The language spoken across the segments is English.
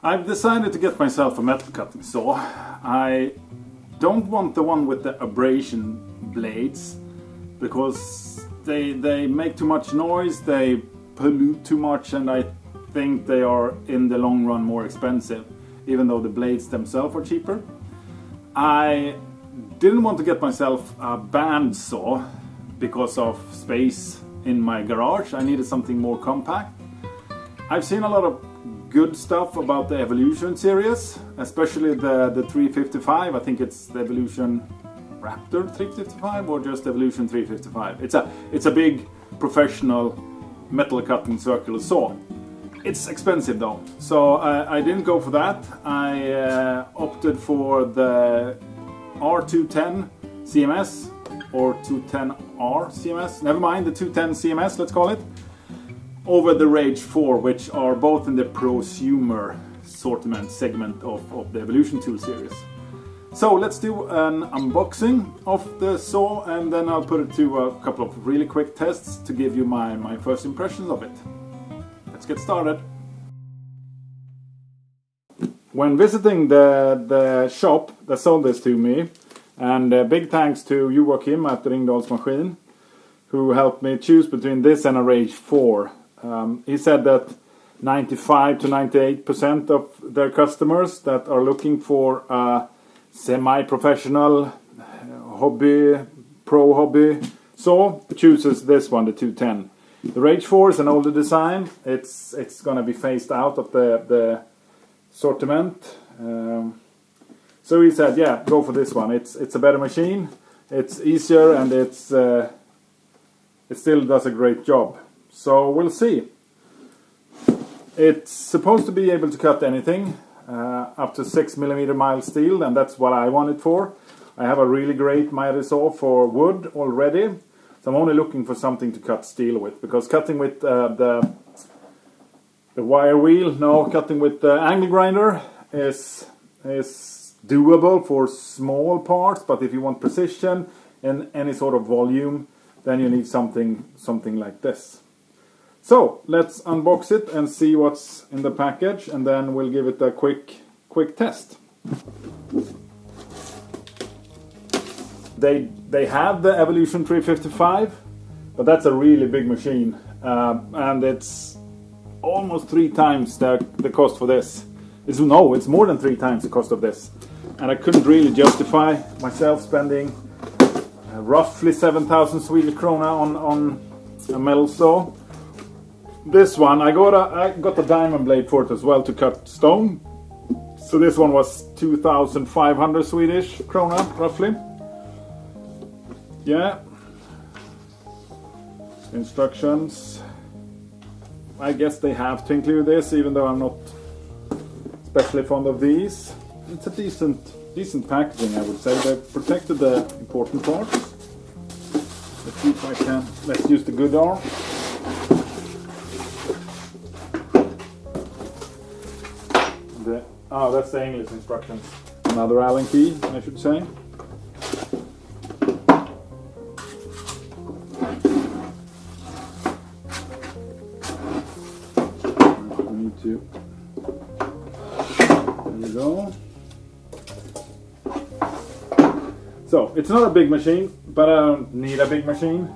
I've decided to get myself a metal cutting saw. I don't want the one with the abrasion blades because they make too much noise, they pollute too much, and I think they are in the long run more expensive, even though the blades themselves are cheaper. I didn't want to get myself a band saw because of space in my garage. I needed something more compact. I've seen a lot of good stuff about the Evolution series, especially the 355. I think it's the Evolution Raptor 355 or just Evolution 355. It's a big professional metal cutting circular saw. It's expensive though, so I didn't go for that. I opted for the R210 CMS or 210R CMS. Never mind, the 210 CMS, let's call it, over the Rage 4, which are both in the prosumer assortment segment of the Evolution tool series. So let's do an unboxing of the saw, and then I'll put it to a couple of really quick tests to give you my first impressions of it. Let's get started. When visiting the shop that sold this to me, and big thanks to Joakim at Ringdals Maskin, who helped me choose between this and a Rage 4. He said that 95 to 98% of their customers that are looking for a semi-professional pro hobby saw chooses this one, the 210. The Rage 4 is an older design. It's going to be phased out of the assortment. So he said, yeah, go for this one. It's a better machine. It's easier, and it still does a great job. So we'll see. It's supposed to be able to cut anything up to 6mm mild steel, and that's what I want it for. I have a really great Mitre saw for wood already, so I'm only looking for something to cut steel with, because cutting with the wire wheel, cutting with the angle grinder is doable for small parts, but if you want precision and any sort of volume, then you need something like this. So let's unbox it and see what's in the package, and then we'll give it a quick test. They have the Evolution 355, but that's a really big machine, and it's almost 3 times the cost for this. It's more than 3 times the cost of this, and I couldn't really justify myself spending roughly 7,000 Swedish krona on a metal saw. This one, I got a diamond blade for it as well to cut stone. So this one was 2,500 Swedish krona, roughly. Yeah. Instructions. I guess they have to include this, even though I'm not especially fond of these. It's a decent packaging, I would say. They've protected the important parts. Let's see if I can. Let's use the good arm. That's the English instructions. Another Allen key, I should say. I need to. There we go. So it's not a big machine, but I don't need a big machine.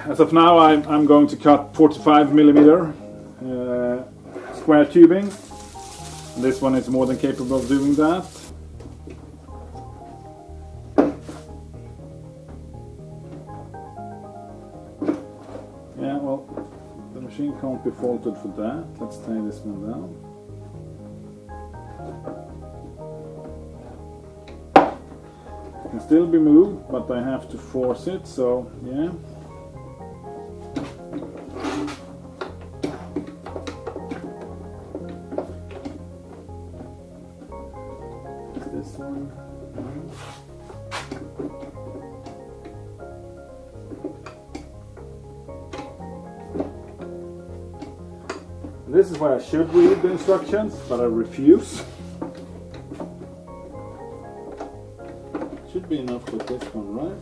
As of now, I'm going to cut 45mm square tubing. This one is more than capable of doing that. Yeah, well, the machine can't be faulted for that. Let's tie this one down. It can still be moved, but I have to force it, so yeah. This one. This is where I should read the instructions, but I refuse. Should be enough with this one, right?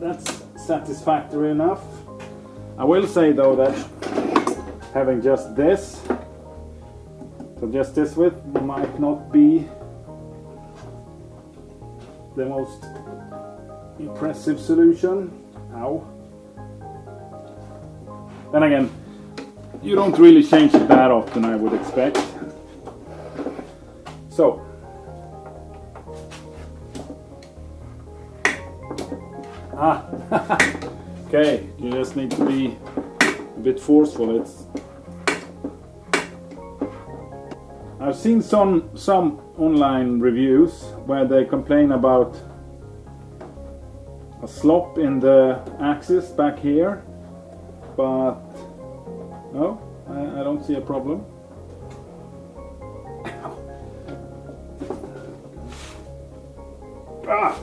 that's satisfactory enough. I will say though that having just this, so just this width, might not be the most impressive solution. Ow. Then again, you don't really change it that often, I would expect. So, okay, you just need to be a bit forceful. I've seen some online reviews where they complain about a slop in the axis back here, but no, I don't see a problem.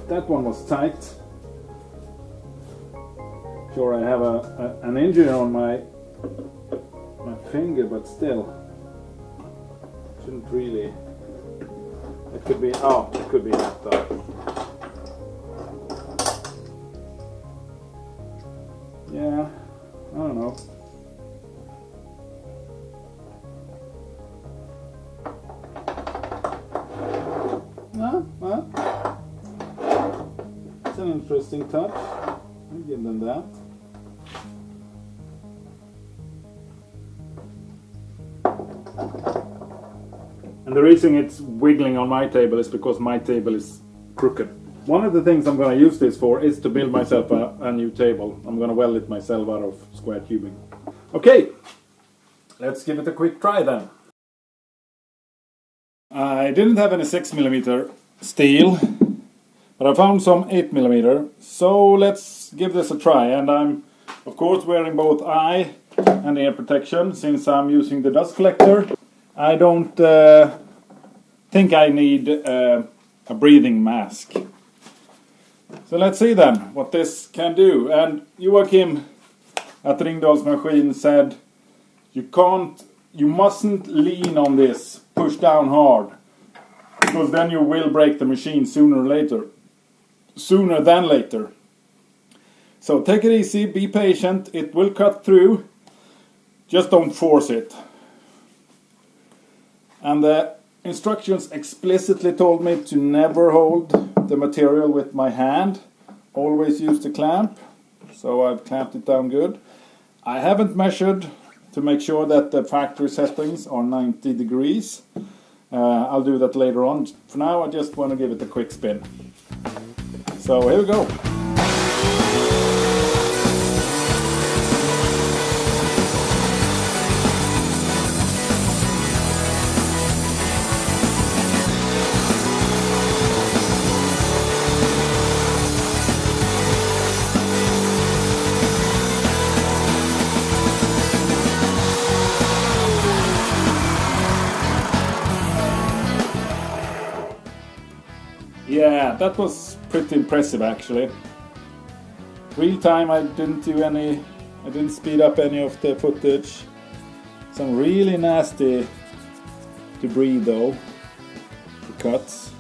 That one was tight. Sure, I have an injury on my finger, but still, shouldn't really. It could be. Oh, it could be that though. Yeah, I don't know. Well, it's an interesting touch. I'll give them that. And the reason it's wiggling on my table is because my table is crooked. One of the things I'm going to use this for is to build myself a new table. I'm going to weld it myself out of square tubing. Okay, let's give it a quick try then. I didn't have any 6mm steel, but I found some 8mm. So let's give this a try. And I'm of course wearing both eye and ear protection since I'm using the dust collector. I don't think I need a breathing mask. So let's see then what this can do. And Joachim at Ringdals Maskin said you mustn't lean on this, push down hard, because then you will break the machine sooner than later. So take it easy, be patient, it will cut through, just don't force it. And the instructions explicitly told me to never hold the material with my hand, always use the clamp, so I've clamped it down good. I haven't measured to make sure that the factory settings are 90 degrees. I'll do that later on. For now I just want to give it a quick spin. So here we go. Yeah, that was pretty impressive actually. Real time I didn't speed up any of the footage. Some really nasty debris though, the cuts.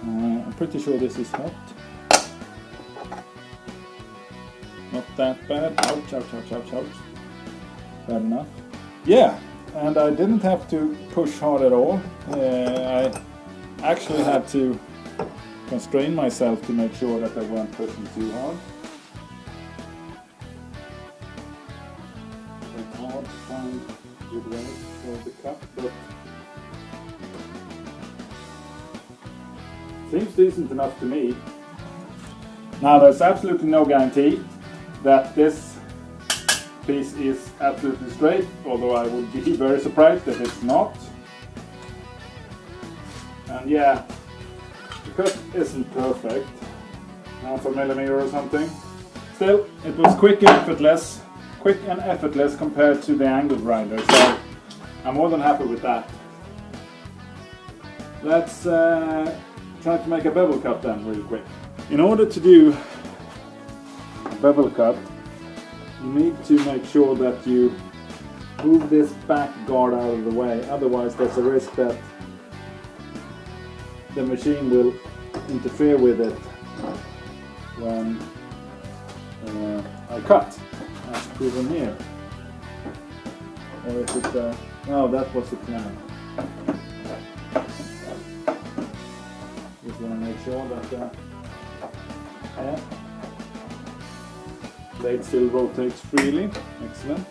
I'm pretty sure this is not that bad. Ouch, ouch, ouch, ouch, ouch. Bad enough. Yeah, and I didn't have to push hard at all. I actually had to constrain myself to make sure that I weren't pushing too hard. It's hard to find a good way for the cut, but seems decent enough to me. Now there's absolutely no guarantee that this piece is absolutely straight, although I would be very surprised if it's not. And yeah, the cut isn't perfect, half a millimeter or something. Still, it was quick and effortless compared to the angle grinder, so I'm more than happy with that. Let's try to make a bevel cut then real quick. In order to do a bevel cut, you need to make sure that you move this back guard out of the way, otherwise there's a risk that the machine will interfere with it when I cut, as proven here. Or is it no, that was the plan. Just want to make sure that blade still rotates freely. Excellent.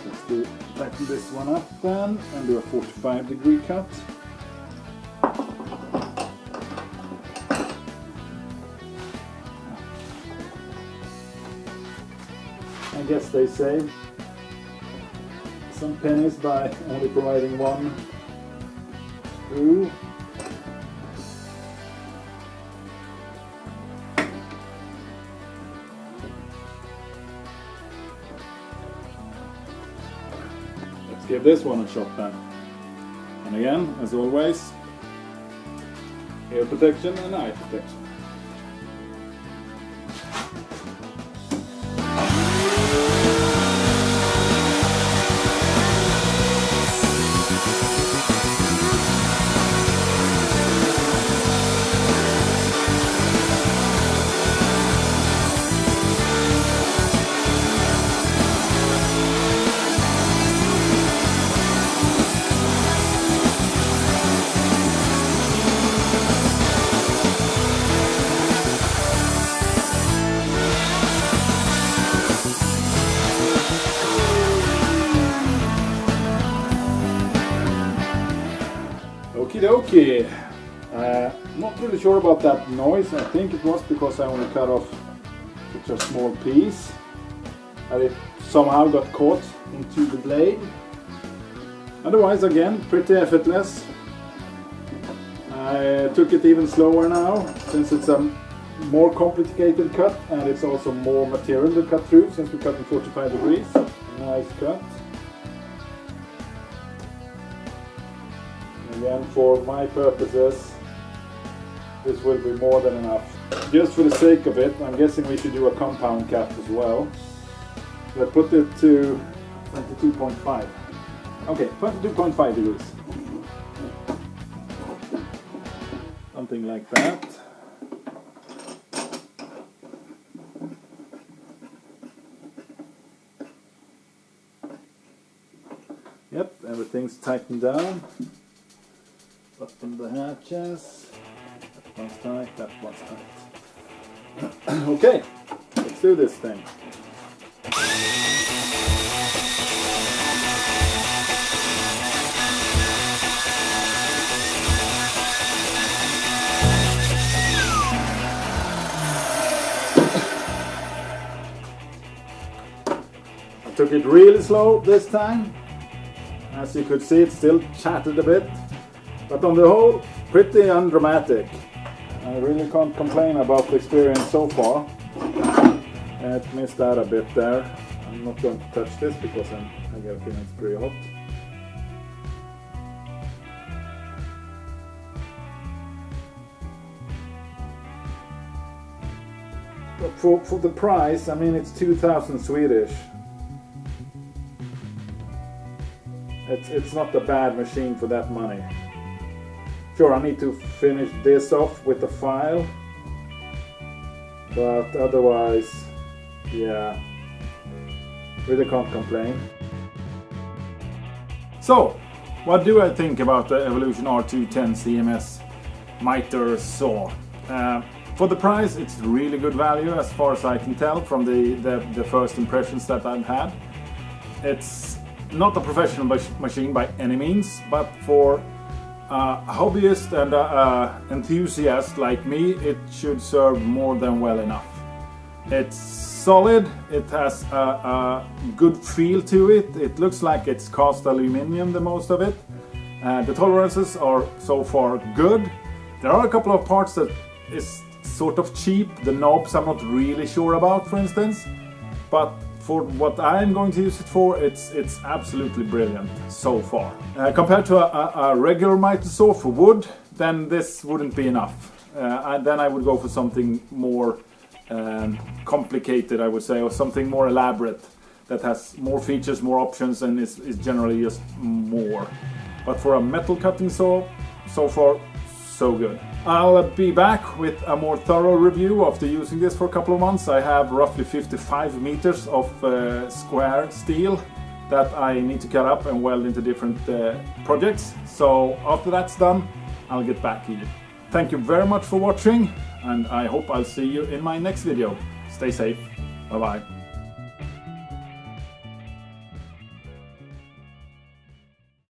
Let's tighten this one up then and do a 45-degree cut. I guess they save some pennies by only providing one screw. Let's give this one a shot then. And again, as always, ear protection and eye protection. Okie dokie. Not really sure about that noise. I think it was because I only cut off such a small piece and it somehow got caught into the blade. Otherwise, again, pretty effortless. I took it even slower now since it's a more complicated cut and it's also more material to cut through since we cut in 45 degrees. Nice cut. Again, for my purposes, this will be more than enough. Just for the sake of it, I'm guessing we should do a compound cut as well. Let's put it to 22.5. Okay, 22.5 degrees. Something like that. Yep, everything's tightened down. Button the hatches. That one's tight, that one's tight. Okay, let's do this thing. I took it really slow this time. As you could see, it still chattered a bit. But on the whole, pretty undramatic. I really can't complain about the experience so far. It missed out a bit there. I'm not going to touch this because I get a feeling it's pretty hot. But for the price, I mean, it's 2,000 Swedish. It's not a bad machine for that money. Sure, I need to finish this off with the file, but otherwise, yeah, really can't complain. So, what do I think about the Evolution R210 CMS Mitre saw? For the price, it's really good value as far as I can tell from the first impressions that I've had. It's not a professional machine by any means, but for hobbyist and enthusiast like me, it should serve more than well enough. It's solid, it has a good feel to it, it looks like it's cast aluminium, the most of it. The tolerances are so far good. There are a couple of parts that is sort of cheap. The knobs I'm not really sure about, for instance, but for what I'm going to use it for, it's absolutely brilliant so far. Compared to a regular Mitre saw for wood, then this wouldn't be enough. Then I would go for something more complicated, I would say, or something more elaborate that has more features, more options, and is generally just more. But for a metal cutting saw, so far, so good. I'll be back with a more thorough review after using this for a couple of months. I have roughly 55 meters of square steel that I need to cut up and weld into different projects. So after that's done, I'll get back to you. Thank you very much for watching, and I hope I'll see you in my next video. Stay safe. Bye bye.